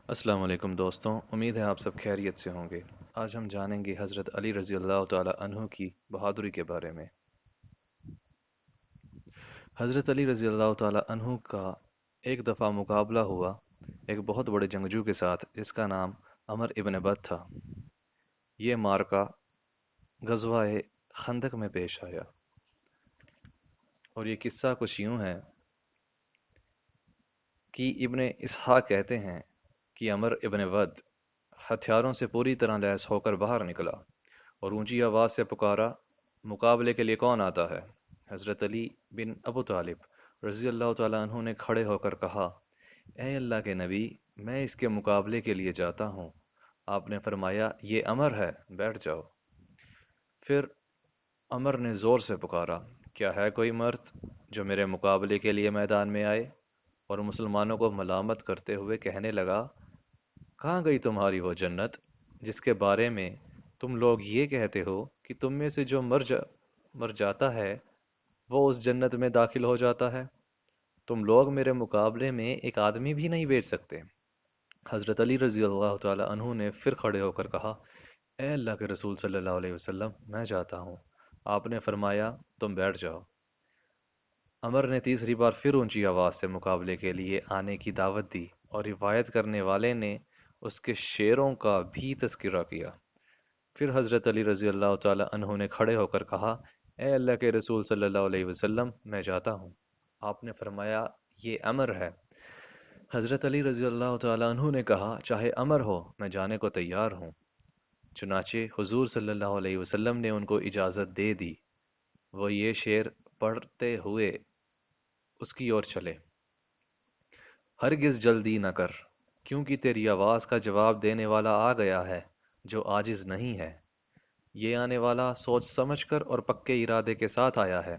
السلام علیکم دوستوں، امید ہے آپ سب خیریت سے ہوں گے۔ آج ہم جانیں گے حضرت علی رضی اللہ تعالی عنہ کی بہادری کے بارے میں۔ حضرت علی رضی اللہ تعالی عنہ کا ایک دفعہ مقابلہ ہوا ایک بہت بڑے جنگجو کے ساتھ جس کا نام عمر ابن بد تھا۔ یہ مارکہ غزوہ خندق میں پیش آیا، اور یہ قصہ کچھ یوں ہے کہ ابن اسحاق کہتے ہیں کہ عمر ابن ود ہتھیاروں سے پوری طرح لیس ہو کر باہر نکلا اور اونچی آواز سے پکارا، مقابلے کے لیے کون آتا ہے؟ حضرت علی بن ابو طالب رضی اللہ تعالیٰ عنہ نے کھڑے ہو کر کہا، اے اللہ کے نبی، میں اس کے مقابلے کے لیے جاتا ہوں۔ آپ نے فرمایا، یہ عمر ہے، بیٹھ جاؤ۔ پھر عمر نے زور سے پکارا، کیا ہے کوئی مرد جو میرے مقابلے کے لیے میدان میں آئے؟ اور مسلمانوں کو ملامت کرتے ہوئے کہنے لگا، کہاں گئی تمہاری وہ جنت جس کے بارے میں تم لوگ یہ کہتے ہو کہ تم میں سے جو مر جاتا ہے وہ اس جنت میں داخل ہو جاتا ہے؟ تم لوگ میرے مقابلے میں ایک آدمی بھی نہیں بیچ سکتے۔ حضرت علی رضی اللہ تعالی عنہ نے پھر کھڑے ہو کر کہا، اے اللہ کے رسول صلی اللہ علیہ وسلم، میں جاتا ہوں۔ آپ نے فرمایا، تم بیٹھ جاؤ۔ عمر نے تیسری بار پھر اونچی آواز سے مقابلے کے لیے آنے کی دعوت دی، اور روایت کرنے والے نے اس کے شعروں کا بھی تذکرہ کیا۔ پھر حضرت علی رضی اللہ تعالی عنہ نے کھڑے ہو کر کہا، اے اللہ کے رسول صلی اللہ علیہ وسلم، میں جاتا ہوں۔ آپ نے فرمایا، یہ عمر ہے۔ حضرت علی رضی اللہ تعالی عنہ نے کہا، چاہے عمر ہو، میں جانے کو تیار ہوں۔ چنانچہ حضور صلی اللہ علیہ وسلم نے ان کو اجازت دے دی۔ وہ یہ شعر پڑھتے ہوئے اس کی اور چلے، ہرگز جلدی نہ کر، کیونکہ تیری آواز کا جواب دینے والا آ گیا ہے جو عاجز نہیں ہے۔ یہ آنے والا سوچ سمجھ کر اور پکے ارادے کے ساتھ آیا ہے۔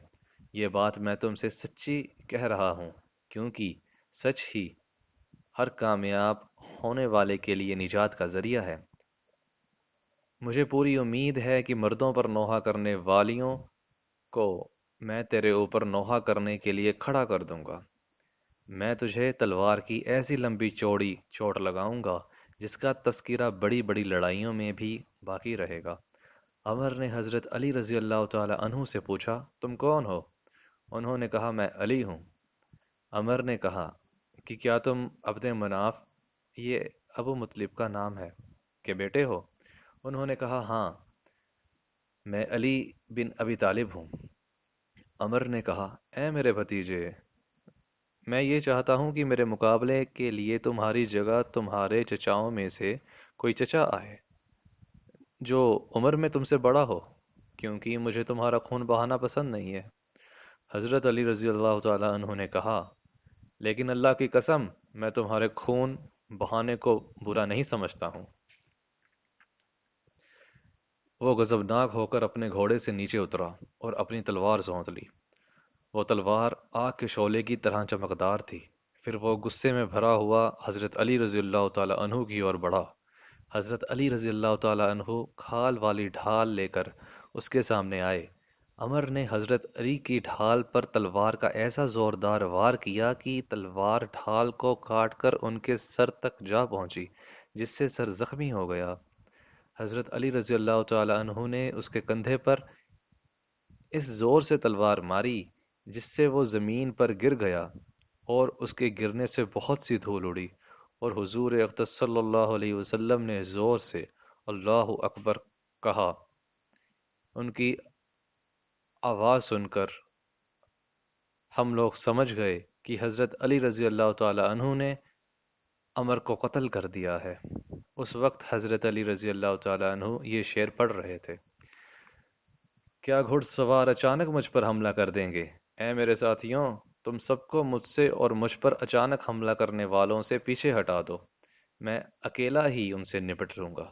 یہ بات میں تم سے سچی کہہ رہا ہوں، کیونکہ سچ ہی ہر کامیاب ہونے والے کے لیے نجات کا ذریعہ ہے۔ مجھے پوری امید ہے کہ مردوں پر نوحہ کرنے والیوں کو میں تیرے اوپر نوحہ کرنے کے لیے کھڑا کر دوں گا۔ میں تجھے تلوار کی ایسی لمبی چوڑی چوٹ لگاؤں گا جس کا تذکرہ بڑی بڑی لڑائیوں میں بھی باقی رہے گا۔ عمر نے حضرت علی رضی اللہ تعالی عنہ سے پوچھا، تم کون ہو؟ انہوں نے کہا، میں علی ہوں۔ عمر نے کہا کہ کیا تم عبد مناف، یہ ابو مطلب کا نام ہے، کہ بیٹے ہو؟ انہوں نے کہا، ہاں، میں علی بن ابی طالب ہوں۔ عمر نے کہا، اے میرے بھتیجے، میں یہ چاہتا ہوں کہ میرے مقابلے کے لیے تمہاری جگہ تمہارے چچاؤں میں سے کوئی چچا آئے جو عمر میں تم سے بڑا ہو، کیونکہ مجھے تمہارا خون بہانا پسند نہیں ہے۔ حضرت علی رضی اللہ تعالی عنہ نے کہا، لیکن اللہ کی قسم، میں تمہارے خون بہانے کو برا نہیں سمجھتا ہوں۔ وہ غضبناک ہو کر اپنے گھوڑے سے نیچے اترا اور اپنی تلوار سونت لی۔ وہ تلوار آگ کے شعلے کی طرح چمکدار تھی۔ پھر وہ غصے میں بھرا ہوا حضرت علی رضی اللہ تعالی عنہ کی اور بڑھا۔ حضرت علی رضی اللہ تعالی عنہ کھال والی ڈھال لے کر اس کے سامنے آئے۔ عمر نے حضرت علی کی ڈھال پر تلوار کا ایسا زوردار وار کیا کہ تلوار ڈھال کو کاٹ کر ان کے سر تک جا پہنچی، جس سے سر زخمی ہو گیا۔ حضرت علی رضی اللہ تعالی عنہ نے اس کے کندھے پر اس زور سے تلوار ماری جس سے وہ زمین پر گر گیا، اور اس کے گرنے سے بہت سی دھول اڑی، اور حضور اقدس صلی اللہ علیہ وسلم نے زور سے اللہ اکبر کہا۔ ان کی آواز سن کر ہم لوگ سمجھ گئے کہ حضرت علی رضی اللہ تعالی عنہ نے عمر کو قتل کر دیا ہے۔ اس وقت حضرت علی رضی اللہ تعالی عنہ یہ شعر پڑھ رہے تھے، کیا گھڑ سوار اچانک مجھ پر حملہ کر دیں گے؟ اے میرے ساتھیوں، تم سب کو مجھ سے اور مجھ پر اچانک حملہ کرنے والوں سے پیچھے ہٹا دو، میں اکیلا ہی ان سے نپٹ لوں گا۔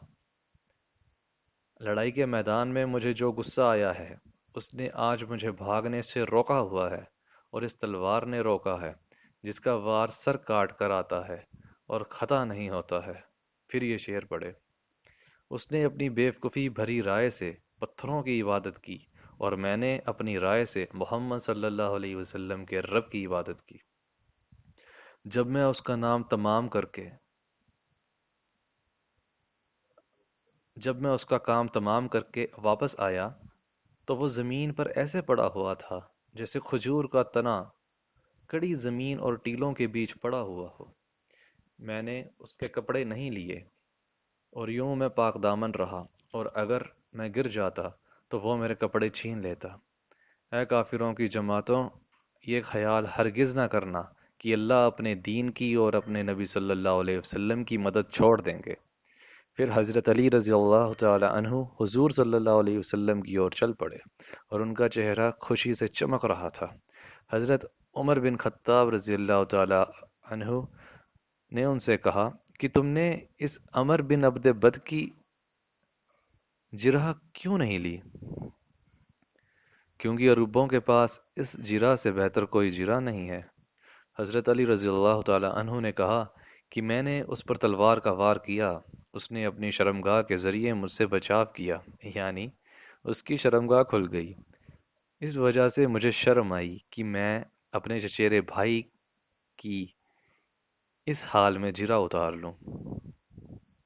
لڑائی کے میدان میں مجھے جو غصہ آیا ہے اس نے آج مجھے بھاگنے سے روکا ہوا ہے، اور اس تلوار نے روکا ہے جس کا وار سر کاٹ کر آتا ہے اور خطا نہیں ہوتا ہے۔ پھر یہ شعر پڑھے، اس نے اپنی بیوقوفی بھری رائے سے پتھروں کی عبادت کی، اور میں نے اپنی رائے سے محمد صلی اللہ علیہ وسلم کے رب کی عبادت کی۔ جب میں اس کا نام تمام کر کے جب میں اس کا کام تمام کر کے واپس آیا تو وہ زمین پر ایسے پڑا ہوا تھا جیسے کھجور کا تنا کڑی زمین اور ٹیلوں کے بیچ پڑا ہوا ہو۔ میں نے اس کے کپڑے نہیں لیے اور یوں میں پاک دامن رہا، اور اگر میں گر جاتا تو وہ میرے کپڑے چھین لیتا۔ اے کافروں کی جماعتوں، یہ خیال ہرگز نہ کرنا کہ اللہ اپنے دین کی اور اپنے نبی صلی اللہ علیہ وسلم کی مدد چھوڑ دیں گے۔ پھر حضرت علی رضی اللہ تعالی عنہ حضور صلی اللہ علیہ وسلم کی اور چل پڑے، اور ان کا چہرہ خوشی سے چمک رہا تھا۔ حضرت عمر بن خطاب رضی اللہ تعالی عنہ نے ان سے کہا کہ تم نے اس عمر بن عبد بد کی جرح کیوں نہیں لی؟ کیونکہ عربوں کے پاس اس جرح سے بہتر کوئی جرح نہیں ہے۔ حضرت علی رضی اللہ تعالی عنہ نے کہا کہ میں نے اس پر تلوار کا وار کیا، اس نے اپنی شرمگاہ کے ذریعے مجھ سے بچاو کیا، یعنی اس کی شرمگاہ کھل گئی۔ اس وجہ سے مجھے شرم آئی کہ میں اپنے چچیرے بھائی کی اس حال میں جرح اتار لوں۔